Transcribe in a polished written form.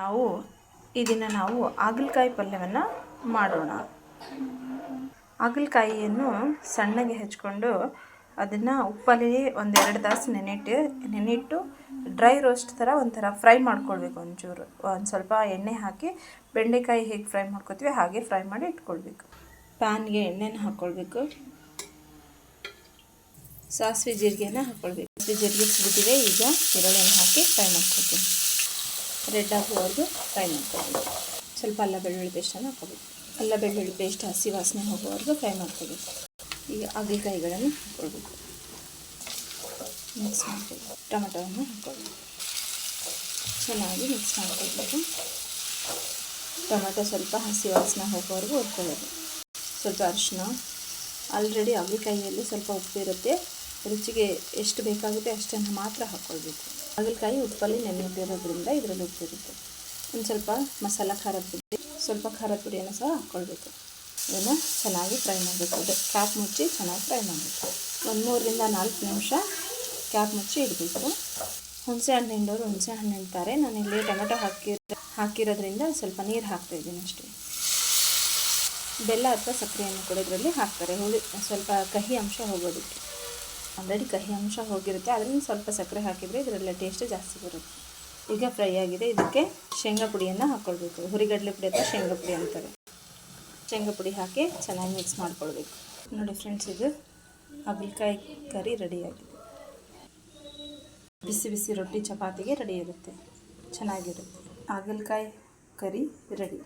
ನಾವು ಈ ದಿನ ಹಾಗಲಕಾಯಿ ಪಲ್ಯವನ್ನು ಮಾಡೋಣ. ಹಾಗಲಕಾಯಿಯನ್ನು ಸಣ್ಣಗೆ ಹೆಚ್ಚಿಕೊಂಡು ಅದನ್ನು ಉಪ್ಪಲ್ಲಿ ಒಂದೆರಡು ತಾಸು ನೆನೆಯಿಟ್ಟು ಡ್ರೈ ರೋಸ್ಟ್ ಥರ ಒಂಥರ ಫ್ರೈ ಮಾಡ್ಕೊಳ್ಬೇಕು. ಒಂದು ಸ್ವಲ್ಪ ಎಣ್ಣೆ ಹಾಕಿ ಬೆಂಡೆಕಾಯಿ ಹೇಗೆ ಫ್ರೈ ಮಾಡ್ಕೊತೀವಿ ಹಾಗೆ ಫ್ರೈ ಮಾಡಿ ಇಟ್ಕೊಳ್ಬೇಕು. ಪ್ಯಾನ್ಗೆ ಎಣ್ಣೆನ ಹಾಕ್ಕೊಳ್ಬೇಕು. ಸಾಸಿವೆ ಜೀರಿಗೆನ ಹಾಕ್ಕೊಳ್ಬೇಕು. ಸಾಸಿವೆ ಜೀರಿಗೆ ಸಿಗುತ್ತಿವೆ. ಈಗ ಈರುಳ್ಳಿನ ಹಾಕಿ ಫ್ರೈ ಮಾಡ್ಕೊಳ್ತೀನಿ. ರೆಡ್ ಆಗುವವರೆಗೂ ಫ್ರೈ ಮಾಡ್ಕೊಳ್ಬೇಕು. ಸ್ವಲ್ಪ ಅಲ್ಲ ಬೆಳ್ಳುಳ್ಳಿ ಪೇಸ್ಟನ್ನು ಹಾಕ್ಕೊಳ್ಬೇಕು. ಅಲ್ಲ ಬೆಳ್ಳುಳ್ಳಿ ಪೇಸ್ಟ್ ಹಸಿ ವಾಸನೆ ಹೋಗುವವರೆಗೂ ಫ್ರೈ ಮಾಡ್ಕೊಳ್ಬೇಕು. ಈಗ ಹಾಗಲಕಾಯಿಗಳನ್ನು ಹಾಕ್ಕೊಳ್ಬೇಕು. ಮಿಕ್ಸ್ ಮಾಡ್ಕೊಳ್ಬೇಕು. ಟೊಮೆಟೊವನ್ನು ಹಾಕ್ಕೊಳ್ಬೇಕು. ಚೆನ್ನಾಗಿ ಮಿಕ್ಸ್ ಮಾಡ್ಕೊಳ್ಬೇಕು. ಟೊಮೆಟೊ ಸ್ವಲ್ಪ ಹಸಿ ವಾಸನೆ ಹೋಗೋವರೆಗೂ ಹುರ್ಕೊಳ್ಳೋದು. ಸ್ವಲ್ಪ ಅರಿಶಿನ. ಆಲ್ರೆಡಿ ಹಾಗಲಕಾಯಿಯಲ್ಲಿ ಸ್ವಲ್ಪ ಉಪ್ಪಿರುತ್ತೆ. ರುಚಿಗೆ ಎಷ್ಟು ಬೇಕಾಗುತ್ತೆ ಅಷ್ಟನ್ನು ಮಾತ್ರ ಹಾಕ್ಕೊಳ್ಬೇಕು. ಹಾಗಲಕಾಯಿ ಉಪ್ಪಲ್ಲಿ ನೆನೆದಿರೋದ್ರಿಂದ ಇದರಲ್ಲಿ ಉಪ್ಪಿರುತ್ತೆ. ಒಂದು ಸ್ವಲ್ಪ ಮಸಾಲ ಖಾರದ ಪುಡಿ, ಸ್ವಲ್ಪ ಖಾರದ ಪುಡಿಯನ್ನು ಸಹ ಹಾಕ್ಕೊಳ್ಬೇಕು. ಇದನ್ನು ಚೆನ್ನಾಗಿ ಫ್ರೈ ಮಾಡಬೇಕು. ಕ್ಯಾಪ್ ಮುಚ್ಚಿ ಚೆನ್ನಾಗಿ ಫ್ರೈ ಮಾಡಬೇಕು. ಒಂದು 3 ರಿಂದ 4 ನಿಮಿಷ ಕ್ಯಾಪ್ ಮುಚ್ಚಿ ಇಡಬೇಕು. ಹುಣಸೆ ಹಣ್ಣು ಹಿಂಡೋರು ಹುಣಸೆ ಹಣ್ಣು ಹಿಂಡ್ತಾರೆ. ನಾನಿಲ್ಲಿ ಟೊಮೆಟೊ ಹಾಕಿರೋದ್ರಿಂದ ಸ್ವಲ್ಪ ನೀರು ಹಾಕ್ತಾಯಿದ್ದೀನಿ ಅಷ್ಟೇ. ಬೆಲ್ಲ ಅಥವಾ ಸಕ್ಕರೆಯನ್ನು ಕೂಡ ಇದರಲ್ಲಿ ಹಾಕ್ತಾರೆ. ಸ್ವಲ್ಪ ಕಹಿ ಅಂಶ ಹೋಗೋದಕ್ಕೆ. ಆಲ್ರೆಡಿ ಕಹಿ ಅಂಶ ಹೋಗಿರುತ್ತೆ. ಅದರಿಂದ ಸ್ವಲ್ಪ ಸಕ್ಕರೆ ಹಾಕಿದರೆ ಇದರಲ್ಲಿ ಟೇಸ್ಟ್ ಜಾಸ್ತಿ ಬರುತ್ತೆ. ಈಗ ಫ್ರೈ ಆಗಿದೆ. ಇದಕ್ಕೆ ಶೇಂಗಾ ಪುಡಿಯನ್ನು ಹಾಕ್ಕೊಳ್ಬೇಕು. ಹುರಿಗಡಲೆ ಪುಡಿ ಅಥವಾ ಶೇಂಗಾ ಪುಡಿ ಅಂತಾರೆ. ಶೇಂಗಾ ಪುಡಿ ಹಾಕಿ ಚೆನ್ನಾಗಿ ಮಿಕ್ಸ್ ಮಾಡ್ಕೊಳ್ಬೇಕು. ನೋಡಿ ಫ್ರೆಂಡ್ಸ್, ಇದು ಹಾಗಲಕಾಯಿ ಕರಿ ರೆಡಿಯಾಗಿದೆ. ಬಿಸಿ ಬಿಸಿ ರೊಟ್ಟಿ ಚಪಾತಿಗೆ ರೆಡಿ ಇರುತ್ತೆ. ಚೆನ್ನಾಗಿರುತ್ತೆ. ಹಾಗಲಕಾಯಿ ಕರಿ ರೆಡಿ.